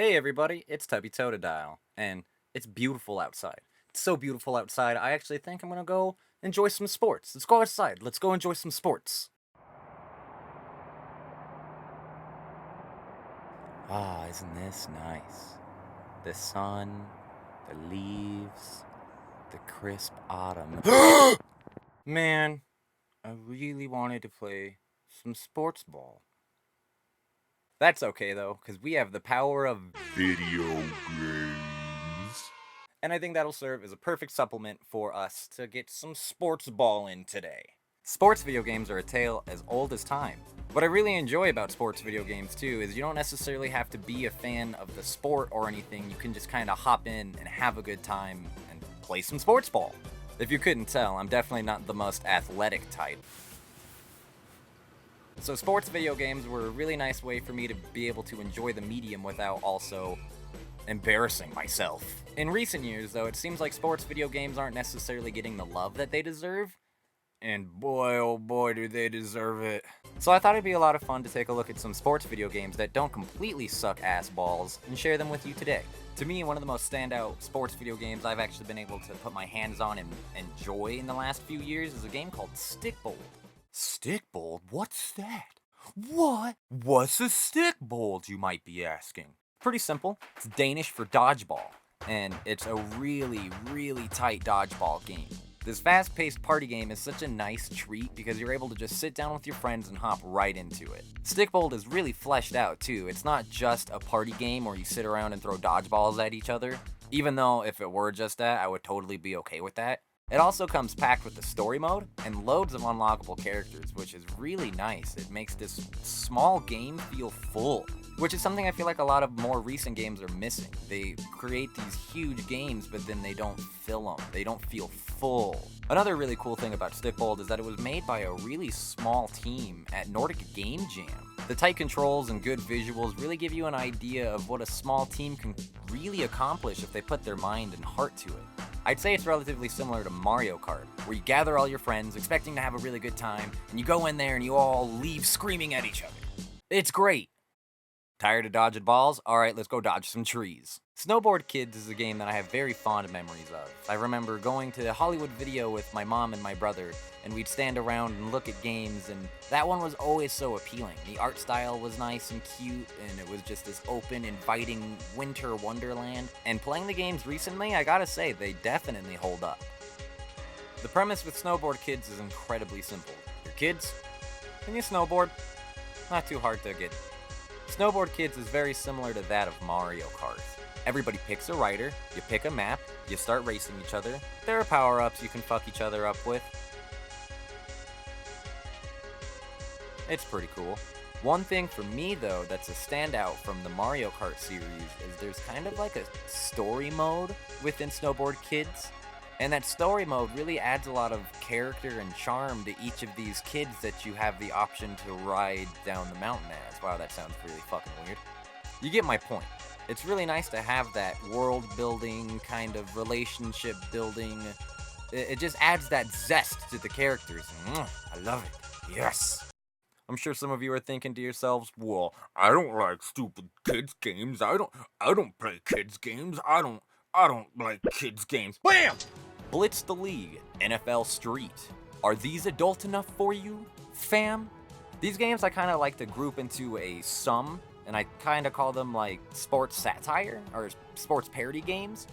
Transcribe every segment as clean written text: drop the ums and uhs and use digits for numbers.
Hey everybody, it's TubbyTotodile, and it's beautiful outside. It's so beautiful outside, I actually think I'm gonna go enjoy some sports. Let's go outside, let's go enjoy some sports. Ah, isn't this nice? The sun, the leaves, the crisp autumn. Man, I really wanted to play some sports ball. That's okay though, because we have the power of video games. And I think that'll serve as a perfect supplement for us to get some sports ball in today. Sports video games are a tale as old as time. What I really enjoy about sports video games too is you don't necessarily have to be a fan of the sport or anything, you can just kind of hop in and have a good time and play some sports ball. If you couldn't tell, I'm definitely not the most athletic type. So sports video games were a really nice way for me to be able to enjoy the medium without also embarrassing myself. In recent years, though, it seems like sports video games aren't necessarily getting the love that they deserve. And boy, oh boy, do they deserve it. So I thought it'd be a lot of fun to take a look at some sports video games that don't completely suck ass balls and share them with you today. To me, one of the most standout sports video games I've actually been able to put my hands on and enjoy in the last few years is a game called Stikbold. Stikbold? What's that? What's a stickbold, you might be asking? Pretty simple. It's Danish for dodgeball, and it's a really, really tight dodgeball game. This fast-paced party game is such a nice treat because you're able to just sit down with your friends and hop right into it. Stikbold is really fleshed out too. It's not just a party game where you sit around and throw dodgeballs at each other, even though if it were just that, I would totally be okay with that. It also comes packed with the story mode and loads of unlockable characters, which is really nice. It makes this small game feel full, which is something I feel like a lot of more recent games are missing. They create these huge games, but then they don't fill them. They don't feel full. Another really cool thing about Stikbold is that it was made by a really small team at Nordic Game Jam. The tight controls and good visuals really give you an idea of what a small team can really accomplish if they put their mind and heart to it. I'd say it's relatively similar to Mario Kart, where you gather all your friends expecting to have a really good time, and you go in there and you all leave screaming at each other. It's great. Tired of dodging balls? Alright, let's go dodge some trees. Snowboard Kids is a game that I have very fond memories of. I remember going to Hollywood Video with my mom and my brother, and we'd stand around and look at games, and that one was always so appealing. The art style was nice and cute, and it was just this open, inviting winter wonderland. And playing the games recently, I gotta say, they definitely hold up. The premise with Snowboard Kids is incredibly simple. Your kids, and you snowboard. Not too hard to get. Snowboard Kids is very similar to that of Mario Kart. Everybody picks a rider, you pick a map, you start racing each other. There are power-ups you can fuck each other up with. It's pretty cool. One thing for me though that's a standout from the Mario Kart series is there's kind of like a story mode within Snowboard Kids. And that story mode really adds a lot of character and charm to each of these kids that you have the option to ride down the mountain as. Wow, that sounds really fucking weird. You get my point. It's really nice to have that world building, kind of relationship building. It just adds that zest to the characters. I love it. Yes. I'm sure some of you are thinking to yourselves, well, I don't like stupid kids games. I don't play kids games. I don't like kids games. Bam! Blitz the League, NFL Street. Are these adult enough for you, fam? These games I kind of like to group into a sum, and I kind of call them like sports satire or sports parody games.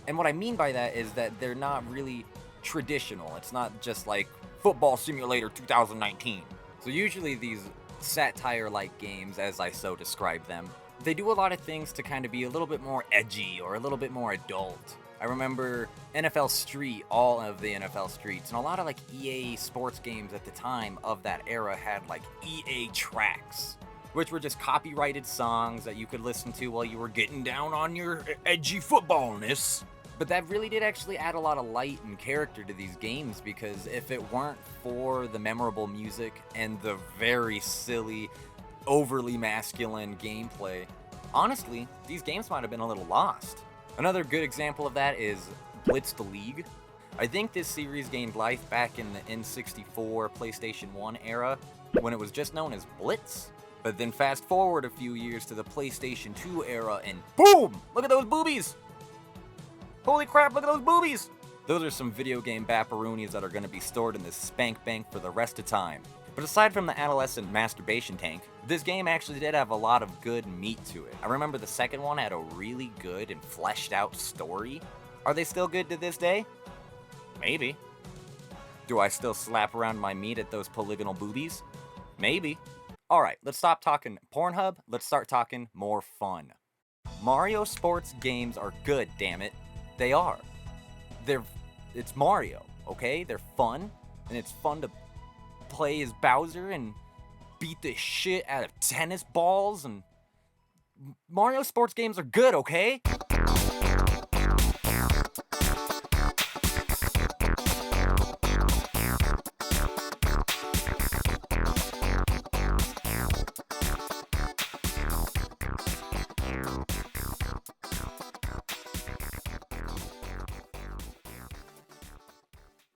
And what I mean by that is that they're not really traditional. It's not just like Football Simulator 2019. So usually these satire-like games, as I so describe them, they do a lot of things to kind of be a little bit more edgy or a little bit more adult. I remember NFL Street, all of the NFL Streets, and a lot of like EA sports games at the time of that era had like EA tracks, which were just copyrighted songs that you could listen to while you were getting down on your edgy footballness. But that really did actually add a lot of light and character to these games, because if it weren't for the memorable music and the very silly, overly masculine gameplay, honestly, these games might have been a little lost. Another good example of that is Blitz the League. I think this series gained life back in the N64 PlayStation 1 era when it was just known as Blitz. But then fast forward a few years to the PlayStation 2 era and boom! Look at those boobies! Holy crap, look at those boobies! Those are some video game bapperoonies that are going to be stored in this spank bank for the rest of time. But aside from the adolescent masturbation tank, this game actually did have a lot of good meat to it. I remember the second one had a really good and fleshed out story. Are they still good to this day? Maybe. Do I still slap around my meat at those polygonal boobies? Maybe. Alright, let's stop talking Pornhub, let's start talking more fun. Mario sports games are good, damn it. They are. It's Mario, okay? They're fun, and it's fun to play as Bowser and beat the shit out of tennis balls, and Mario sports games are good, okay?